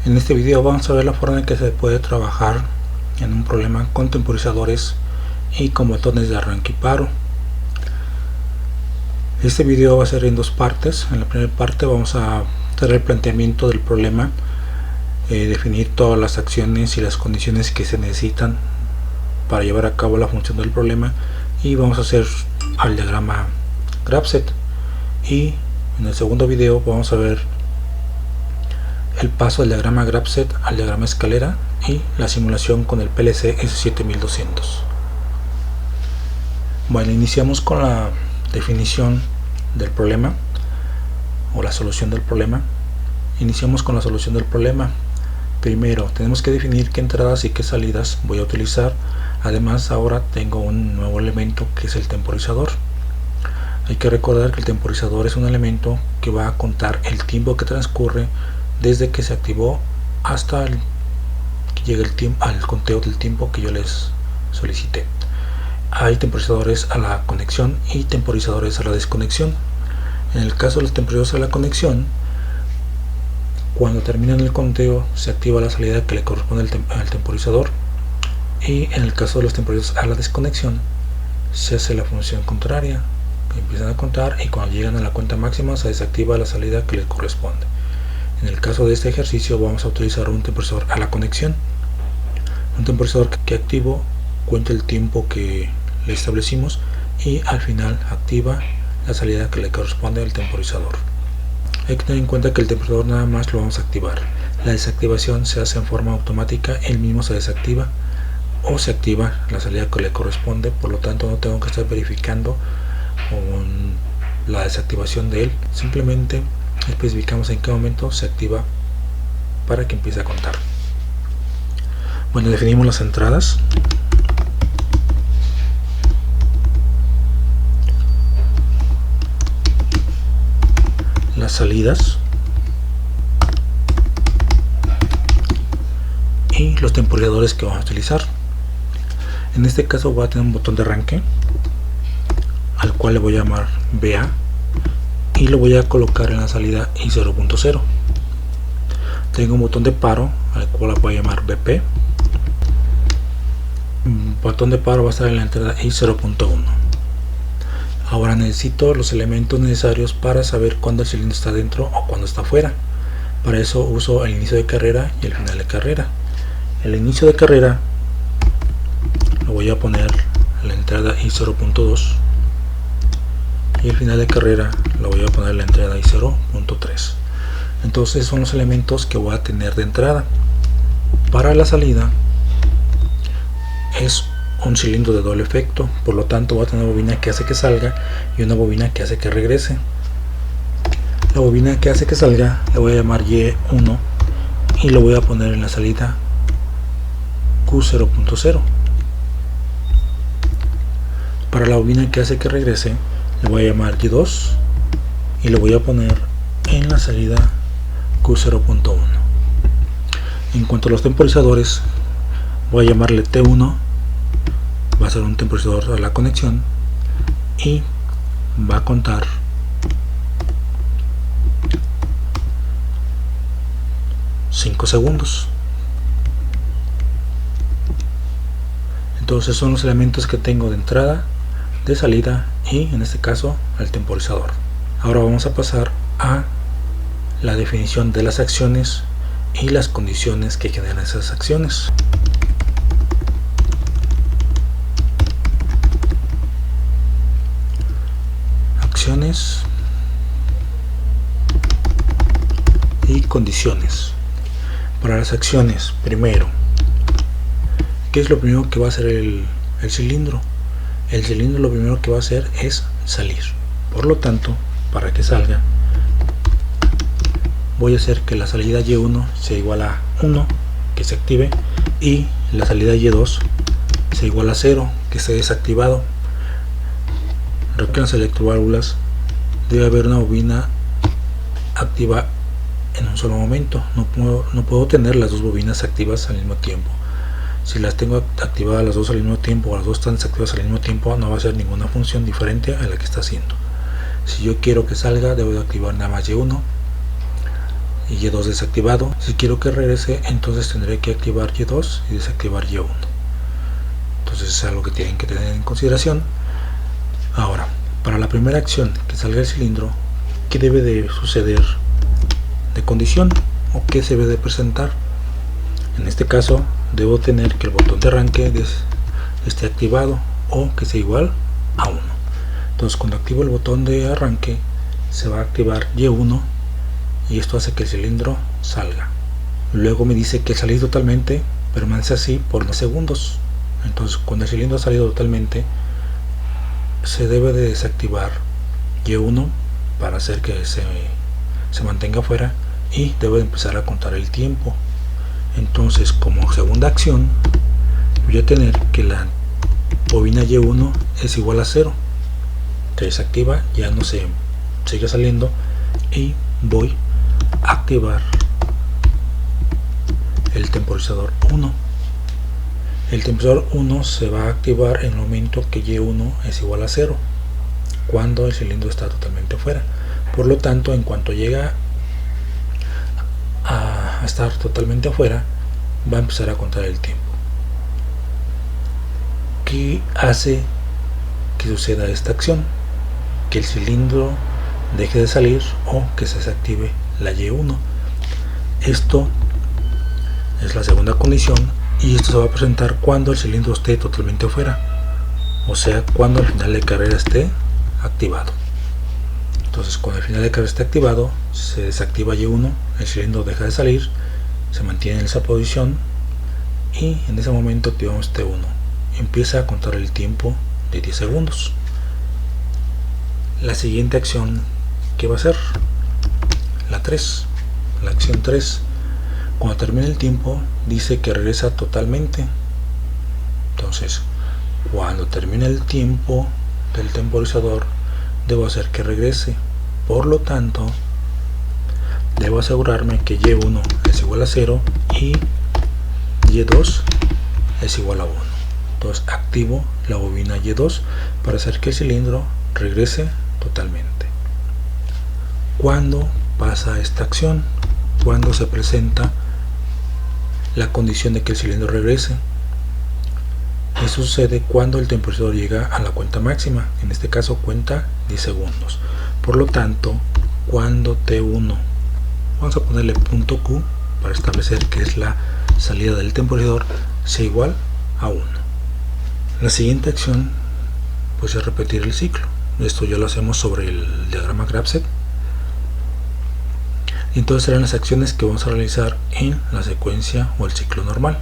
En este video vamos a ver la forma en que se puede trabajar en un problema con temporizadores y con botones de arranque y paro. Este video va a ser en dos partes. En la primera parte vamos a hacer el planteamiento del problema, definir todas las acciones y las condiciones que se necesitan para llevar a cabo la función del problema, y vamos a hacer el diagrama GraphSet. Y en el segundo video vamos a ver el paso del diagrama GraphSet al diagrama escalera y la simulación con el PLC S7200. Bueno, iniciamos con la definición del problema o la solución del problema. Iniciamos con la solución del problema. Primero tenemos que definir qué entradas y qué salidas voy a utilizar. Además, ahora tengo un nuevo elemento que es el temporizador. Hay que recordar que el temporizador es un elemento que va a contar el tiempo que transcurre desde que se activó hasta que llegue el tiempo, al conteo del tiempo que yo les solicité. Hay temporizadores a la conexión y temporizadores a la desconexión. En el caso de los temporizadores a la conexión, cuando terminan el conteo se activa la salida que le corresponde al temporizador, y en el caso de los temporizadores a la desconexión se hace la función contraria, empiezan a contar y cuando llegan a la cuenta máxima se desactiva la salida que le corresponde. En el caso de este ejercicio vamos a utilizar un temporizador a la conexión. Un temporizador que activo cuenta el tiempo que le establecimos y al final activa la salida que le corresponde al temporizador. Hay que tener en cuenta que el temporizador nada más lo vamos a activar. La desactivación se hace en forma automática, él mismo se desactiva o se activa la salida que le corresponde, por lo tanto no tengo que estar verificando con la desactivación de él, simplemente especificamos en qué momento se activa para que empiece a contar. Bueno, definimos las entradas. Las salidas y los temporizadores que vamos a utilizar. En este caso voy a tener un botón de arranque al cual le voy a llamar BA y lo voy a colocar en la salida I0.0. Tengo un botón de paro al cual lo voy a llamar BP. El botón de paro va a estar en la entrada I0.1. Ahora necesito los elementos necesarios para saber cuándo el cilindro está dentro o cuándo está fuera. Para eso uso el inicio de carrera y el final de carrera. El inicio de carrera lo voy a poner en la entrada I0.2 y el final de carrera lo voy a poner en la entrada I0.3. Entonces son los elementos que voy a tener de entrada. Para la salida es un cilindro de doble efecto, por lo tanto voy a tener una bobina que hace que salga y una bobina que hace que regrese. La bobina que hace que salga le voy a llamar Y1 y lo voy a poner en la salida Q0.0. Para la bobina que hace que regrese le voy a llamar Y2 y lo voy a poner en la salida Q0.1. En cuanto a los temporizadores, voy a llamarle T1, va a ser un temporizador a la conexión y va a contar $5 segundos. Entonces son los elementos que tengo de entrada, de salida y en este caso el temporizador. Ahora vamos a pasar a la definición de las acciones y las condiciones que generan esas acciones. Acciones y condiciones. Para las acciones, primero, ¿qué es lo primero que va a hacer el cilindro? El cilindro lo primero que va a hacer es salir. Por lo tanto, para que salga, voy a hacer que la salida Y1 sea igual a 1, que se active, y la salida Y2 sea igual a 0, que esté desactivado. Recuerden que en las electroválvulas debe haber una bobina activa en un solo momento. No puedo tener las dos bobinas activas al mismo tiempo. Si las tengo activadas las dos al mismo tiempo o las dos están desactivadas al mismo tiempo, no va a hacer ninguna función diferente a la que está haciendo. Si yo quiero que salga, debo de activar nada más Y1 y Y2 desactivado. Si quiero que regrese, entonces tendré que activar Y2 y desactivar Y1. Entonces es algo que tienen que tener en consideración. Ahora, para la primera acción que salga el cilindro, ¿qué debe de suceder de condición o qué se debe de presentar? En este caso debo tener que el botón de arranque esté activado o que sea igual a 1. Entonces cuando activo el botón de arranque se va a activar Y1 y esto hace que el cilindro salga. Luego me dice que salir totalmente permanece así por unos segundos. Entonces cuando el cilindro ha salido totalmente se debe de desactivar Y1 para hacer que se mantenga fuera y debo de empezar a contar el tiempo. Entonces como segunda acción voy a tener que la bobina Y1 es igual a 0. Se desactiva, ya no se sigue saliendo y voy a activar el temporizador 1. El temporizador 1 se va a activar en el momento que Y1 es igual a 0, cuando el cilindro está totalmente fuera. Por lo tanto, en cuanto llega a estar totalmente afuera, va a empezar a contar el tiempo. ¿Qué hace que suceda esta acción? Que el cilindro deje de salir o que se desactive la Y1. Esto es la segunda condición y esto se va a presentar cuando el cilindro esté totalmente afuera, o sea, cuando el final de carrera esté activado. Entonces cuando el final de carrera esté activado se desactiva Y1, el cilindro deja de salir, se mantiene en esa posición y en ese momento activamos T1. Empieza a contar el tiempo de 10 segundos. La siguiente acción que va a ser la 3, la acción 3, cuando termine el tiempo dice que regresa totalmente. Entonces cuando termine el tiempo del temporizador debo hacer que regrese. Por lo tanto debo asegurarme que Y1 es igual a 0 y Y2 es igual a 1. Entonces activo la bobina Y2 para hacer que el cilindro regrese totalmente. ¿Cuándo pasa esta acción? Cuando se presenta la condición de que el cilindro regrese. Eso sucede cuando el temporizador llega a la cuenta máxima, en este caso cuenta 10 segundos. Por lo tanto, cuando T1, vamos a ponerle punto Q para establecer que es la salida del temporizador, sea igual a 1. La siguiente acción pues es repetir el ciclo. Esto ya lo hacemos sobre el diagrama Grapset. Entonces serán las acciones que vamos a realizar en la secuencia o el ciclo normal.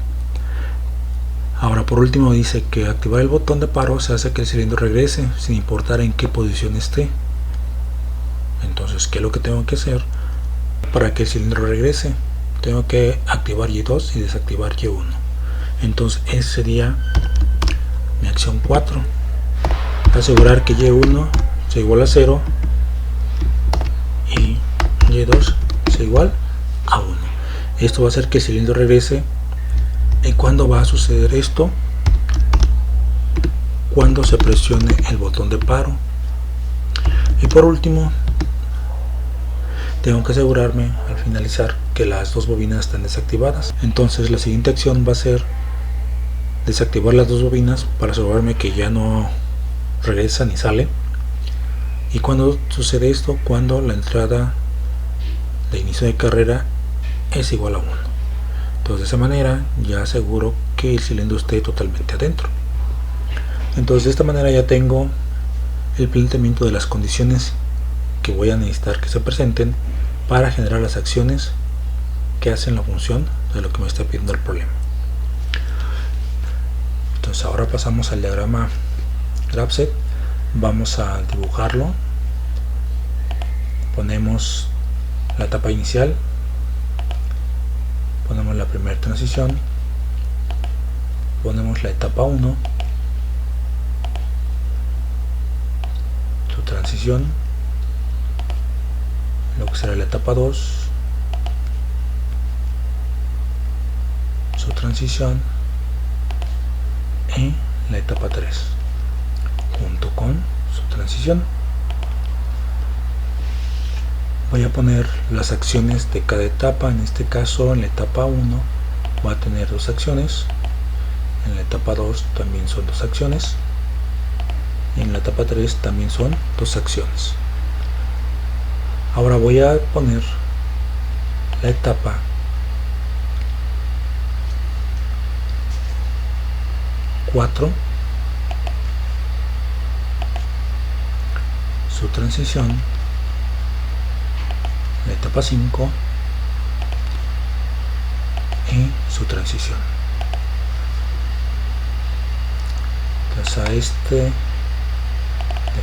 Ahora por último dice que activar el botón de paro se hace que el cilindro regrese sin importar en qué posición esté. Entonces, ¿qué es lo que tengo que hacer para que el cilindro regrese? Tengo que activar Y2 y desactivar Y1. Entonces esa sería mi acción 4. Asegurar que Y1 sea igual a 0 y Y2 sea igual a 1. Esto va a hacer que el cilindro regrese. ¿Y cuándo va a suceder esto? Cuando se presione el botón de paro. Y por último, tengo que asegurarme al finalizar que las dos bobinas están desactivadas. Entonces la siguiente acción va a ser desactivar las dos bobinas para asegurarme que ya no regresa ni sale. ¿Y cuando sucede esto? Cuando la entrada de inicio de carrera es igual a 1. Entonces de esa manera ya aseguro que el cilindro esté totalmente adentro. Entonces de esta manera ya tengo el planteamiento de las condiciones que voy a necesitar que se presenten para generar las acciones que hacen la función de lo que me está pidiendo el problema. Entonces ahora pasamos al diagrama Grapset. Vamos a dibujarlo. Ponemos la etapa inicial, ponemos la primera transición, ponemos la etapa 1, su transición, lo que será la etapa 2, su transición y la etapa 3 junto con su transición. voy a poner las acciones de cada etapa. En este caso, en la etapa 1 va a tener 2 acciones, en la etapa 2 también son 2 acciones, y en la etapa 3 también son 2 acciones. Ahora voy a poner la etapa cuatro, su transición, la etapa 5 y su transición. Entonces a este le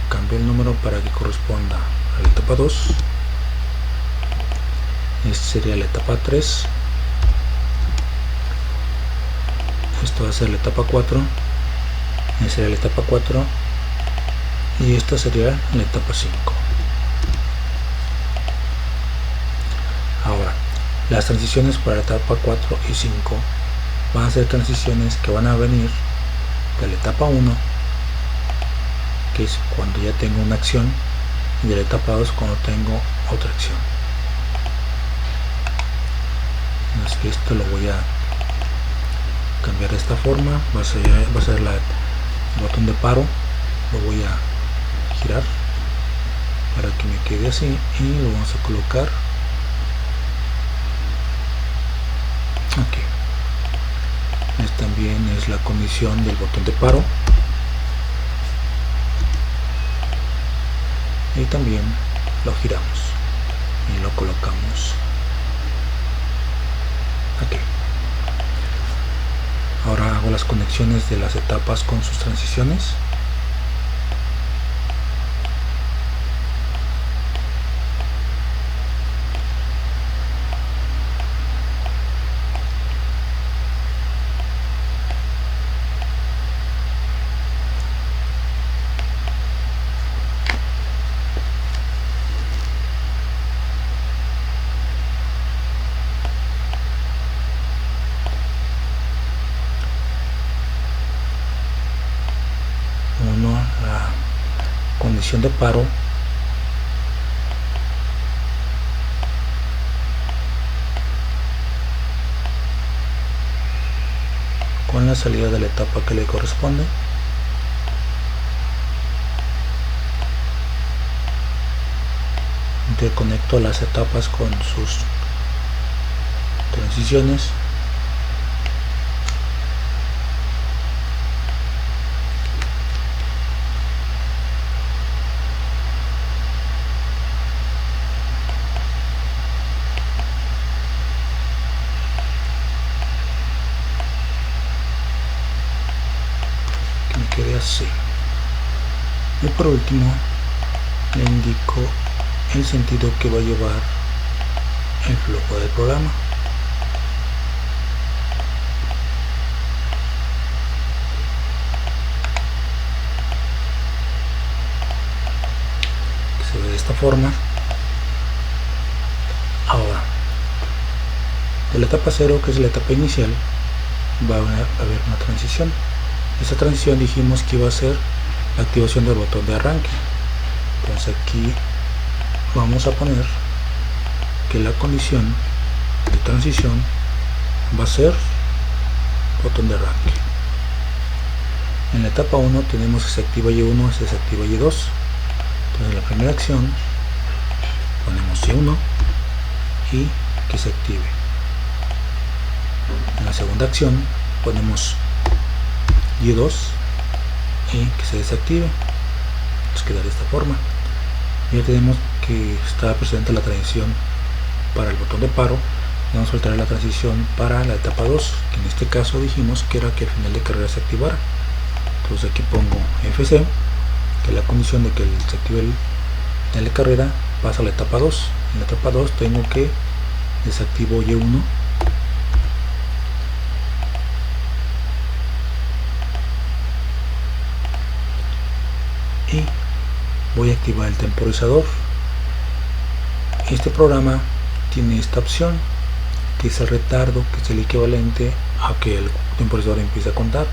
cambio el número para que corresponda a la etapa 2. Este sería la etapa 3. Esto va a ser la etapa 4. Esta sería la etapa 4. Y esta sería la etapa 5. Ahora, las transiciones para la etapa 4 y 5 van a ser transiciones que van a venir de la etapa 1, que es cuando ya tengo una acción, y de la etapa 2 cuando tengo otra acción. Así que esto lo voy a cambiar de esta forma. Va a ser el botón de paro, lo voy a girar para que me quede así y lo vamos a colocar aquí. También es la condición del botón de paro, y también lo giramos y lo colocamos aquí. Ahora hago las conexiones de las etapas con sus transiciones. La condición de paro con la salida de la etapa que le corresponde. Interconecto las etapas con sus transiciones. Quede así, y por último le indico el sentido que va a llevar el flujo del programa. Que se ve de esta forma. Ahora, de la etapa 0, que es la etapa inicial, va a haber una transición. Esta transición dijimos que iba a ser la activación del botón de arranque. Entonces aquí vamos a poner que la condición de transición va a ser botón de arranque. En la etapa 1 tenemos que se activa Y1, se desactiva Y2. Entonces en la primera acción ponemos Y1 y que se active. En la segunda acción ponemos Y2 y que se desactive. Nos queda de esta forma. Ya tenemos que está presente la transición para el botón de paro. Vamos a soltar la transición para la etapa 2, que en este caso dijimos que era que al final de carrera se activara. Entonces aquí pongo FC, que es la condición de que se active el final de carrera, pasa a la etapa 2. En la etapa 2 tengo que desactivo Y1 y voy a activar el temporizador. Este programa tiene esta opción, que es el retardo, que es el equivalente a que el temporizador empiece a contar.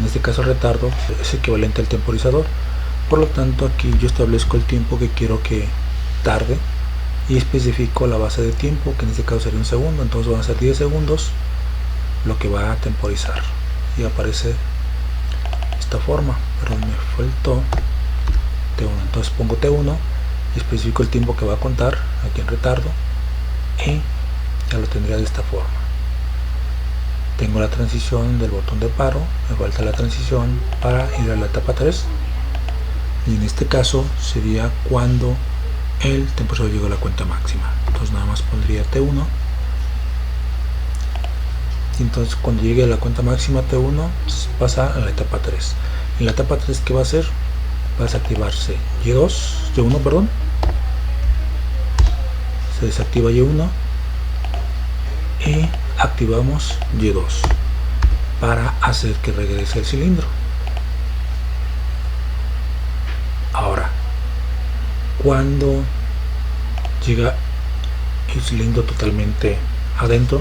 En este caso el retardo es equivalente al temporizador. Por lo tanto aquí yo establezco el tiempo que quiero que tarde y especifico la base de tiempo, que en este caso sería un segundo, entonces van a ser 10 segundos lo que va a temporizar, y aparece de esta forma, pero me faltó T1, entonces pongo T1 y especifico el tiempo que va a contar aquí en retardo y ya lo tendría de esta forma. Tengo la transición del botón de paro, me falta la transición para ir a la etapa 3, y en este caso sería cuando el temporizador llega a la cuenta máxima. Entonces nada más pondría T1, y entonces cuando llegue a la cuenta máxima T1 pasa a la etapa 3. En la etapa 3, ¿qué va a hacer? Va a desactivarse Y1, perdón, se desactiva Y1 y activamos Y2 para hacer que regrese el cilindro. Ahora, cuando llega el cilindro totalmente adentro,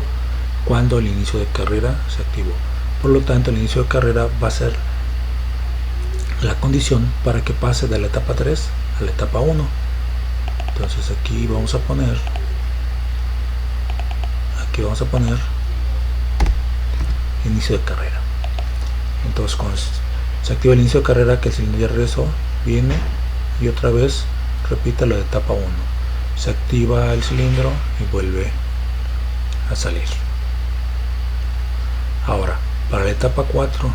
cuando el inicio de carrera se activó, por lo tanto el inicio de carrera va a ser la condición para que pase de la etapa 3 a la etapa 1. Entonces aquí vamos a poner inicio de carrera. Entonces cuando se activa el inicio de carrera, que el cilindro ya regresó, viene y otra vez repite la de etapa 1, se activa el cilindro y vuelve a salir. Ahora, para la etapa 4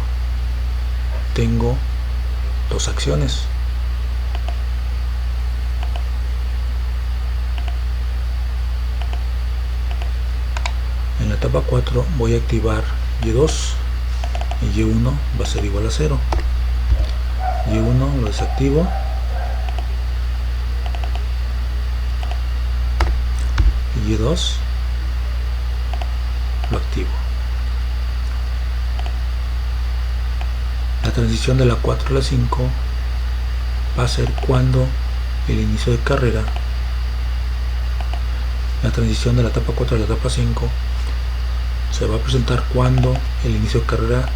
tengo dos acciones. En la etapa 4 voy a activar Y2 y Y1 va a ser igual a 0. Y1 lo desactivo y Y2 lo activo. La transición de la 4 a la 5 va a ser cuando el inicio de carrera, la transición de la etapa 4 a la etapa 5 se va a presentar cuando el inicio de carrera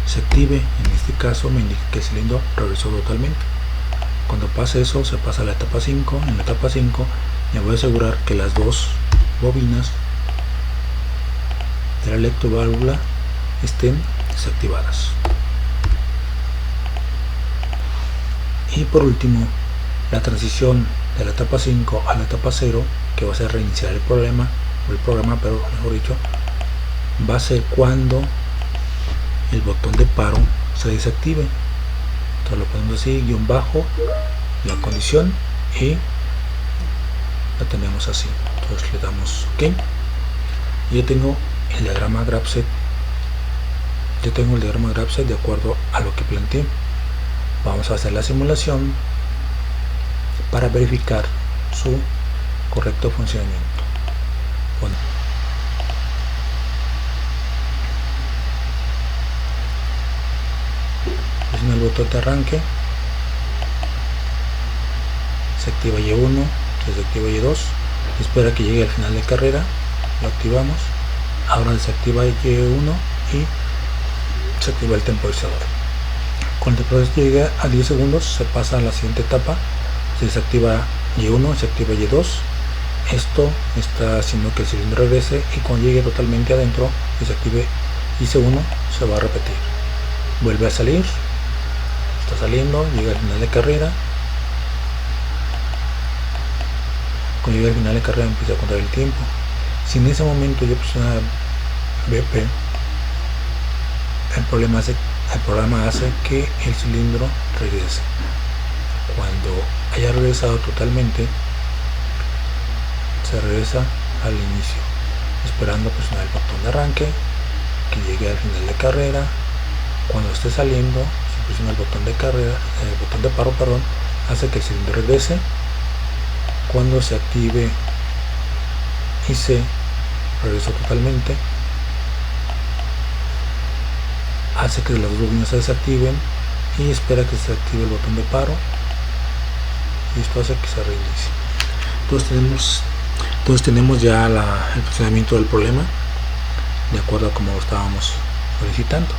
se active. En este caso me indica que el cilindro regresó totalmente. Cuando pase eso, se pasa a la etapa 5. En la etapa 5 me voy a asegurar que las dos bobinas de la electroválvula estén desactivadas. Y por último, la transición de la etapa 5 a la etapa 0, que va a ser reiniciar el programa, pero mejor dicho, va a ser cuando el botón de paro se desactive. Entonces lo ponemos así, guión bajo, la condición, y la tenemos así. Entonces le damos OK. Y yo tengo el diagrama GraphSet. De acuerdo a lo que planteé. Vamos a hacer la simulación para verificar su correcto funcionamiento. Bueno, presiono el botón de arranque, se activa Y1, se desactiva Y2, espera que llegue al final de carrera, lo activamos. Ahora desactiva Y1 y se activa el temporizador. Cuando el proceso llegue a 10 segundos se pasa a la siguiente etapa, se desactiva Y1, se activa Y2. Esto está haciendo que el cilindro regrese, y cuando llegue totalmente adentro y se active IC1 se va a repetir. Vuelve a salir, está saliendo, llega al final de carrera. Cuando llega al final de carrera empieza a contar el tiempo. Si en ese momento yo presiono BP, el programa hace que el cilindro regrese. Cuando haya regresado totalmente, se regresa al inicio, esperando presionar el botón de arranque, que llegue al final de carrera. Cuando esté saliendo, se presiona el botón de carrera, el botón de paro, hace que el cilindro regrese. Cuando se active y se regresó totalmente, hace que las dos bobinas se desactiven y espera que se active el botón de paro, y esto hace que se reinicie. Entonces tenemos ya el funcionamiento del problema de acuerdo a como lo estábamos solicitando.